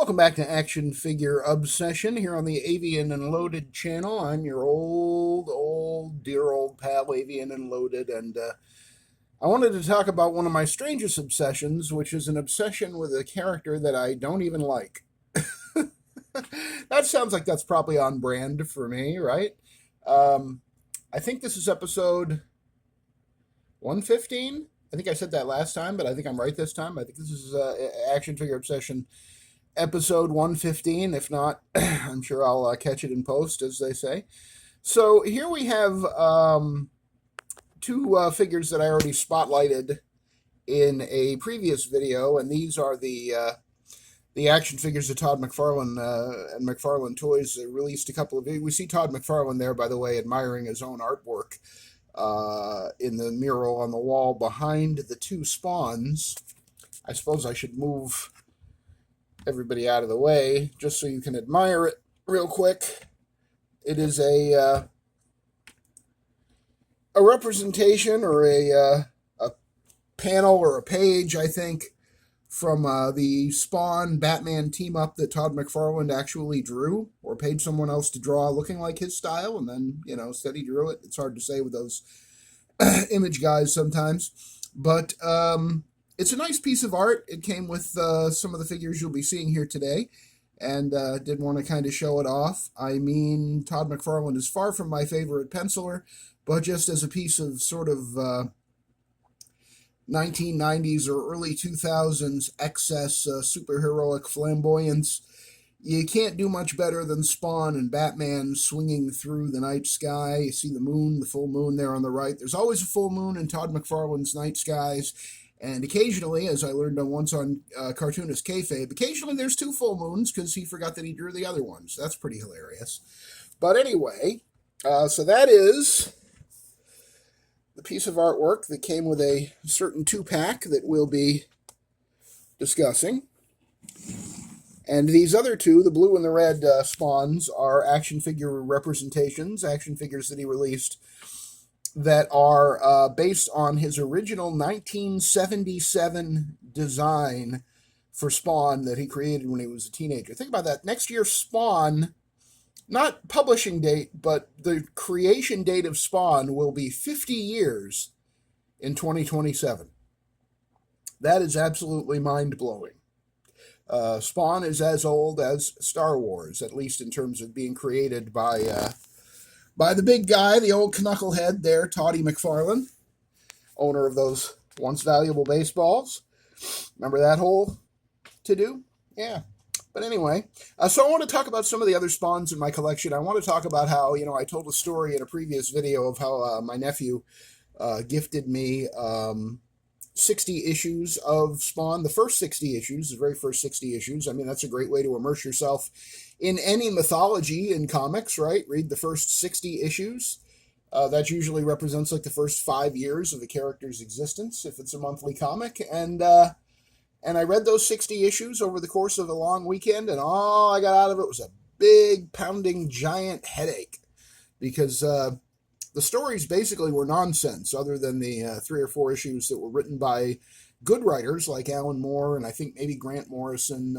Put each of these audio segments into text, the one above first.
Welcome back to Action Figure Obsession here on the Avian and Loaded channel. I'm your dear old pal, Avian and Loaded, and I wanted to talk about one of my strangest obsessions, which is an obsession with a character that I don't even like. That sounds like that's probably on brand for me, right? Um, I think this is episode 115. I think I said that last time, but I think I'm right this time. I think this is Action Figure Obsession episode 115. If not, I'm sure I'll catch it in post, as they say. So here we have two figures that I already spotlighted in a previous video, and these are the action figures that Todd McFarlane and McFarlane Toys released a couple of. We see Todd McFarlane there, by the way, admiring his own artwork in the mural on the wall behind the two spawns. I suppose I should move everybody out of the way just so you can admire it real quick. It is a representation or a panel or a page, I think, from the Spawn Batman team up that Todd McFarlane actually drew or paid someone else to draw looking like his style, and then, said he drew it. It's hard to say with those image guys sometimes. But it's a nice piece of art. It came with some of the figures you'll be seeing here today, and did want to kind of show it off. I mean, Todd McFarlane is far from my favorite penciler, but just as a piece of sort of 1990s or early 2000s excess superheroic flamboyance, you can't do much better than Spawn and Batman swinging through the night sky. You see the moon, the full moon there on the right. There's always a full moon in Todd McFarlane's night skies. And occasionally, as I learned once on Cartoonist Kayfabe, occasionally there's two full moons because he forgot that he drew the other ones. That's pretty hilarious. But anyway, so that is the piece of artwork that came with a certain two-pack that we'll be discussing. And these other two, the blue and the red spawns, are action figure representations, action figures that he released that are based on his original 1977 design for Spawn that he created when he was a teenager. Think about that. Next year, Spawn, not publishing date, but the creation date of Spawn will be 50 years in 2027. That is absolutely mind-blowing. Spawn is as old as Star Wars, at least in terms of being created by the big guy, the old knucklehead there, Toddy McFarlane, owner of those once valuable baseballs. Remember that whole to-do? Yeah. But anyway, so I want to talk about some of the other Spawns in my collection. I want to talk about how, I told a story in a previous video of how my nephew gifted me 60 issues of Spawn, the first 60 issues, the very first 60 issues. I mean, that's a great way to immerse yourself in any mythology in comics, right? Read the first 60 issues. That usually represents like the first 5 years of the character's existence, if it's a monthly comic. And I read those 60 issues over the course of a long weekend, and all I got out of it was a big, pounding, giant headache. Because the stories basically were nonsense, other than the 3 or 4 issues that were written by good writers like Alan Moore and I think maybe Grant Morrison,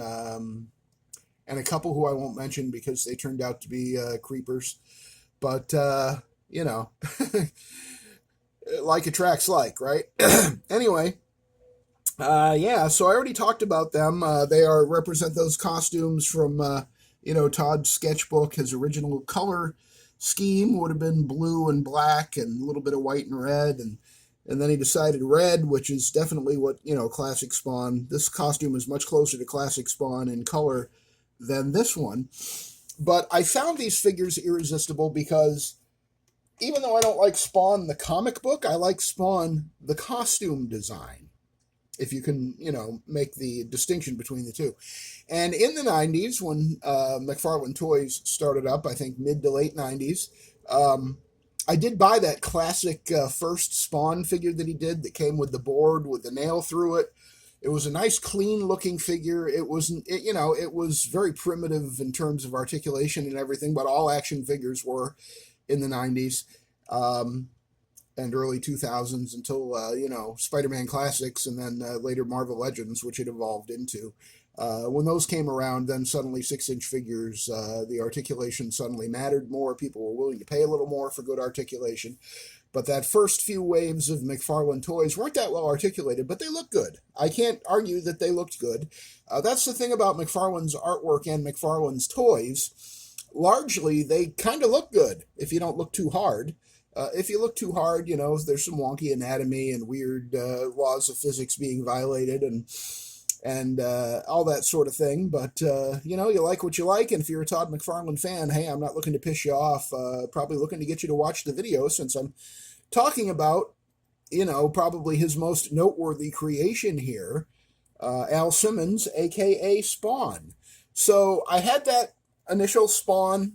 and a couple who I won't mention because they turned out to be creepers. But, like attracts like, right? Anyway, yeah, so I already talked about them. They represent those costumes from, Todd's sketchbook. His original color scheme would have been blue and black and a little bit of white and red, and then he decided red, which is definitely what, classic Spawn. This costume is much closer to classic Spawn in color than this one. But I found these figures irresistible because even though I don't like Spawn the comic book, I like Spawn the costume design, if you can, make the distinction between the two. And in the 90s, when McFarlane Toys started up, I think mid to late 90s, I did buy that classic first Spawn figure that he did that came with the board with the nail through it. It was a nice, clean-looking figure. It wasn't, it was very primitive in terms of articulation and everything, but all action figures were in the 90s. And early 2000s until, Spider-Man Classics and then later Marvel Legends, which it evolved into. When those came around, then suddenly 6-inch figures, the articulation suddenly mattered more. People were willing to pay a little more for good articulation. But that first few waves of McFarlane Toys weren't that well articulated, but they looked good. I can't argue that they looked good. That's the thing about McFarlane's artwork and McFarlane's toys. Largely, they kind of look good if you don't look too hard. If you look too hard, there's some wonky anatomy and weird laws of physics being violated and all that sort of thing. But, you like what you like. And if you're a Todd McFarlane fan, hey, I'm not looking to piss you off. Probably looking to get you to watch the video, since I'm talking about, probably his most noteworthy creation here, Al Simmons, a.k.a. Spawn. So I had that initial Spawn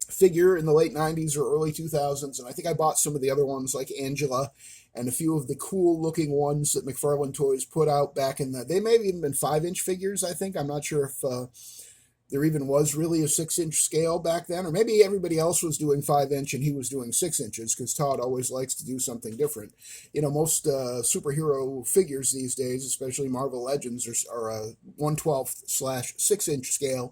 figure in the late 90s or early 2000s, and I think I bought some of the other ones like Angela and a few of the cool looking ones that McFarlane Toys put out back in they may have even been 5-inch figures, I think. I'm not sure if there even was really a 6-inch scale back then, or maybe everybody else was doing 5-inch and he was doing 6 inches, because Todd always likes to do something different. Most superhero figures these days, especially Marvel Legends, are a 1/12/6-inch scale.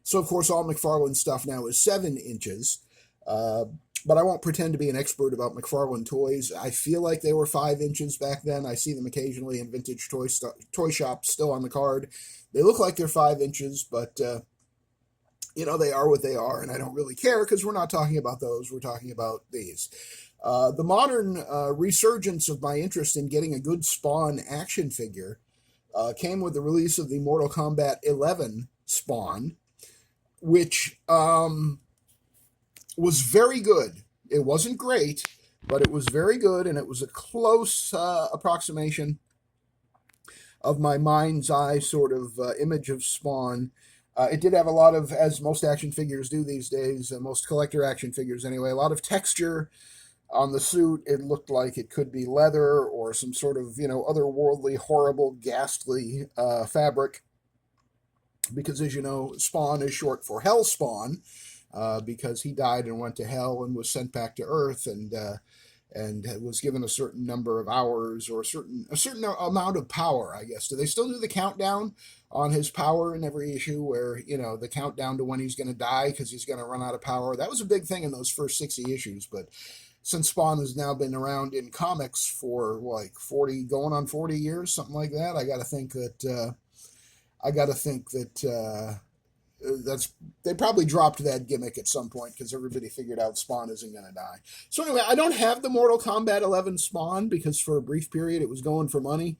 So, of course, all McFarlane stuff now is 7 inches. But I won't pretend to be an expert about McFarlane Toys. I feel like they were 5 inches back then. I see them occasionally in vintage toy shops still on the card. They look like they're 5 inches, but, they are what they are, and I don't really care, because we're not talking about those. We're talking about these. The modern resurgence of my interest in getting a good Spawn action figure came with the release of the Mortal Kombat 11 Spawn, which was very good. It wasn't great, but it was very good, and it was a close approximation of my mind's eye sort of image of Spawn. It did have a lot of, as most action figures do these days, most collector action figures anyway, a lot of texture on the suit. It looked like it could be leather or some sort of, otherworldly, horrible, ghastly fabric. Because, as you know, Spawn is short for Hell Spawn, because he died and went to hell and was sent back to Earth, and was given a certain number of hours or a certain amount of power, I guess. Do they still do the countdown on his power in every issue, where, the countdown to when he's going to die because he's going to run out of power? That was a big thing in those first 60 issues, but since Spawn has now been around in comics for like 40, going on 40 years, something like that, I got to think that they probably dropped that gimmick at some point, because everybody figured out Spawn isn't going to die. So anyway, I don't have the Mortal Kombat 11 Spawn, because for a brief period it was going for money,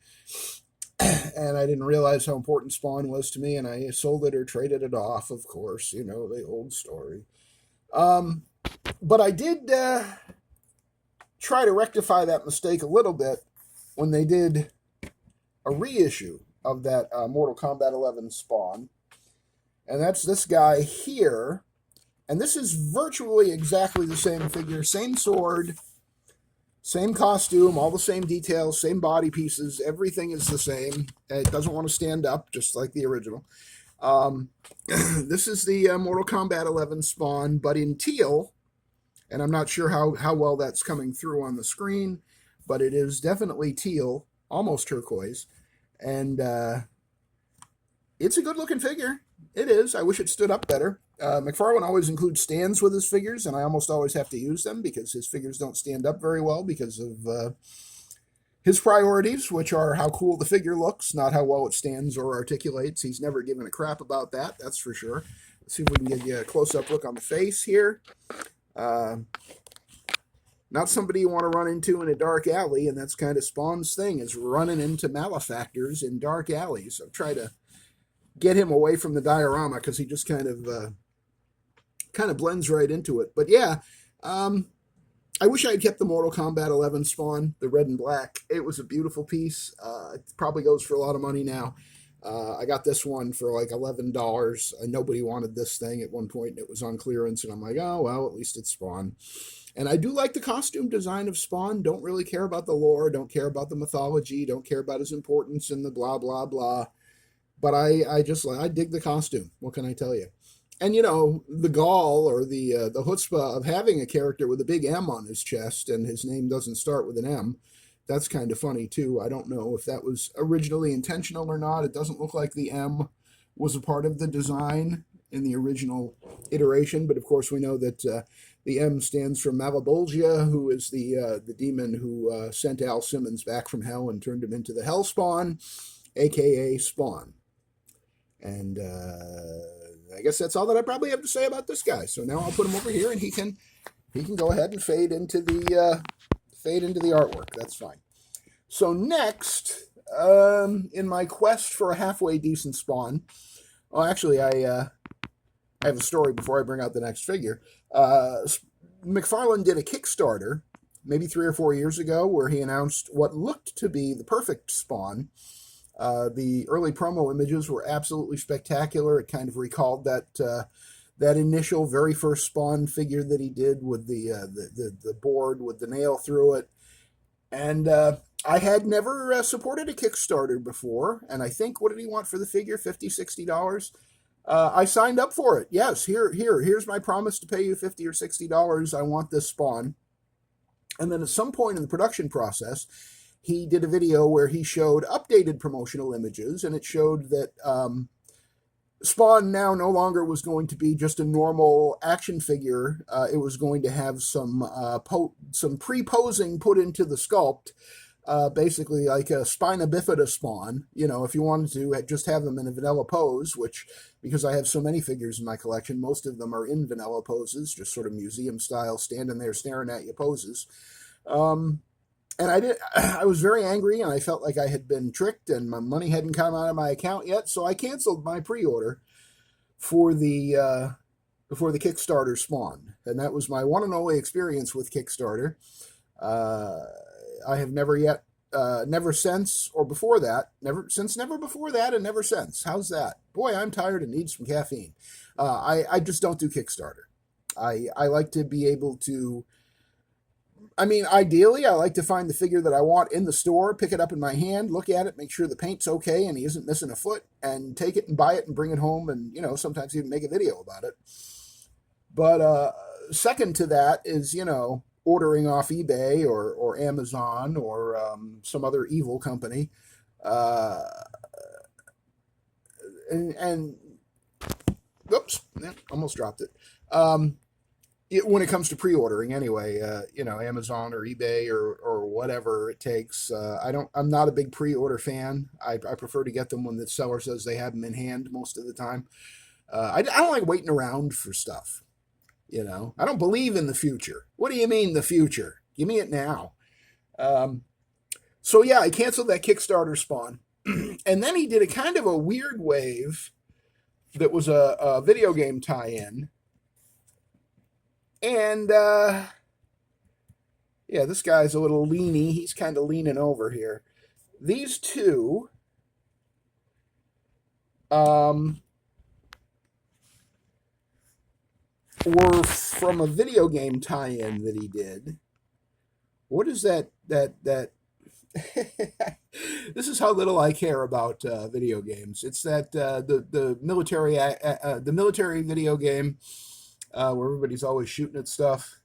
and I didn't realize how important Spawn was to me, and I sold it or traded it off, of course, the old story. But I did try to rectify that mistake a little bit when they did a reissue of that Mortal Kombat 11 Spawn. And that's this guy here. And this is virtually exactly the same figure, same sword, same costume, all the same details, same body pieces. Everything is the same. It doesn't want to stand up, just like the original. This is the Mortal Kombat 11 Spawn, but in teal. And I'm not sure how well that's coming through on the screen, but it is definitely teal, almost turquoise. And it's a good-looking figure. It is. I wish it stood up better. McFarlane always includes stands with his figures, and I almost always have to use them because his figures don't stand up very well because of his priorities, which are how cool the figure looks, not how well it stands or articulates. He's never given a crap about that, that's for sure. Let's see if we can give you a close-up look on the face here. Not somebody you want to run into in a dark alley, and that's kind of Spawn's thing, is running into malefactors in dark alleys. So try to get him away from the diorama, because he just kind of blends right into it. But yeah, I wish I had kept the Mortal Kombat 11 Spawn, the red and black. It was a beautiful piece. It probably goes for a lot of money now. I got this one for like $11. Nobody wanted this thing at one point, and it was on clearance, and I'm like, oh, well, at least it's Spawn. And I do like the costume design of Spawn. Don't really care about the lore, don't care about the mythology, don't care about his importance in the blah, blah, blah. But I dig the costume. What can I tell you? And, the gall or the chutzpah of having a character with a big M on his chest, and his name doesn't start with an M, That's kind of funny too. I don't know if that was originally intentional or not. It doesn't look like the M was a part of the design in the original iteration, but of course we know that the M stands for Malebolgia, who is the demon who sent Al Simmons back from hell and turned him into the Hellspawn, aka Spawn. And I guess that's all that I probably have to say about this guy. So now I'll put him over here, and he can go ahead and fade into the artwork. That's fine. So next, in my quest for a halfway decent Spawn, well, actually, I have a story before I bring out the next figure. McFarlane did a Kickstarter maybe 3 or 4 years ago where he announced what looked to be the perfect Spawn. The early promo images were absolutely spectacular. It kind of recalled that initial very first Spawn figure that he did with the board with the nail through it. And I had never supported a Kickstarter before, and I think, what did he want for the figure? $50, $60? I signed up for it. Yes, here's my promise to pay you $50 or $60. I want this Spawn. And then at some point in the production process, he did a video where he showed updated promotional images, and it showed that Spawn now no longer was going to be just a normal action figure. It was going to have some pre-posing put into the sculpt, basically like a spina bifida Spawn. You know, if you wanted to just have them in a vanilla pose, which, because I have so many figures in my collection, most of them are in vanilla poses, just sort of museum style, standing there staring at you poses. And I was very angry, and I felt like I had been tricked, and my money hadn't come out of my account yet, so I canceled my pre-order for the Kickstarter Spawn, and that was my one and only experience with Kickstarter. I have never since, or before that, never before that, and never since. How's that? Boy, I'm tired and need some caffeine. I just don't do Kickstarter. I like to be able to. I mean, ideally, I like to find the figure that I want in the store, pick it up in my hand, look at it, make sure the paint's okay and he isn't missing a foot, and take it and buy it and bring it home and, you know, sometimes even make a video about it. But second to that is, you know, ordering off eBay or Amazon or some other evil company. And oops, almost dropped it. When it comes to pre-ordering anyway, you know, Amazon or eBay or whatever it takes. I'm not a big pre-order fan. I prefer to get them when the seller says they have them in hand most of the time. I don't like waiting around for stuff. You know, I don't believe in the future. What do you mean the future? Give me it now. So yeah, I canceled that Kickstarter Spawn. And then he did a kind of a weird wave that was a video game tie-in. And, yeah, this guy's a little leany. He's kind of leaning over here. These two, were from a video game tie-in that he did. What is that? This is how little I care about video games. It's that the military video game. Where everybody's always shooting at stuff.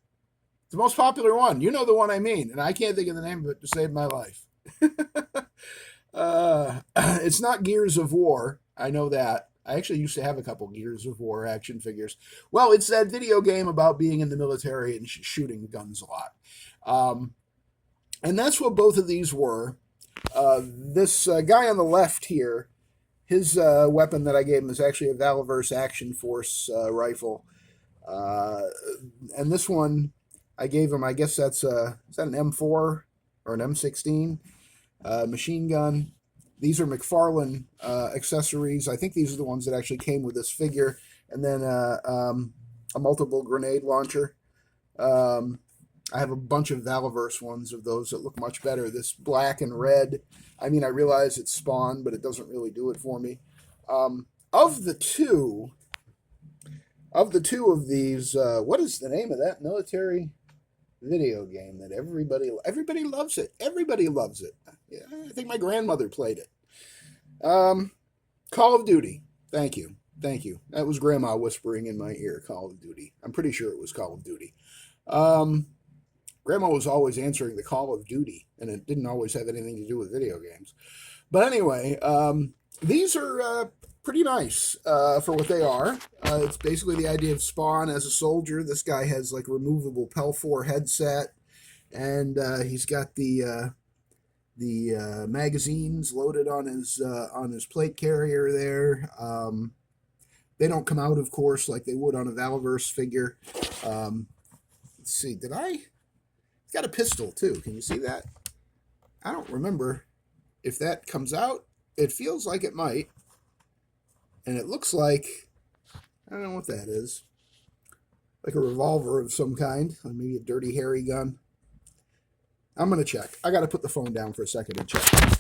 It's the most popular one. You know the one I mean, and I can't think of the name of it to save my life. It's not Gears of War. I know that. I actually used to have a couple Gears of War action figures. Well, it's that video game about being in the military and shooting guns a lot. And that's what both of these were. This guy on the left here, his weapon that I gave him is actually a Valiverse Action Force rifle. And this one I gave him, I guess is that an M4 or an M16 machine gun. These are McFarlane accessories. I think these are the ones that actually came with this figure. And then a multiple grenade launcher. I have a bunch of Valiverse ones of those that look much better. This black and red, I mean, I realize it's Spawn, but it doesn't really do it for me. Of the two of these, what is the name of that military video game that everybody loves it? Everybody loves it. Yeah, I think my grandmother played it. Call of Duty. Thank you. That was Grandma whispering in my ear. Call of Duty. I'm pretty sure it was Call of Duty. Grandma was always answering the call of duty, and it didn't always have anything to do with video games. But anyway, these are pretty nice for what they are. It's basically the idea of Spawn as a soldier. This guy has like removable Pel-4 headset, and he's got the magazines loaded on his plate carrier there. They don't come out, of course, like they would on a Valverse figure. Let's see, did I? It's got a pistol too. Can you see that? I don't remember if that comes out. It feels like it might. And it looks like, I don't know what that is. Like a revolver of some kind. Or maybe a Dirty Harry gun. I'm going to check. I got to put the phone down for a second and check.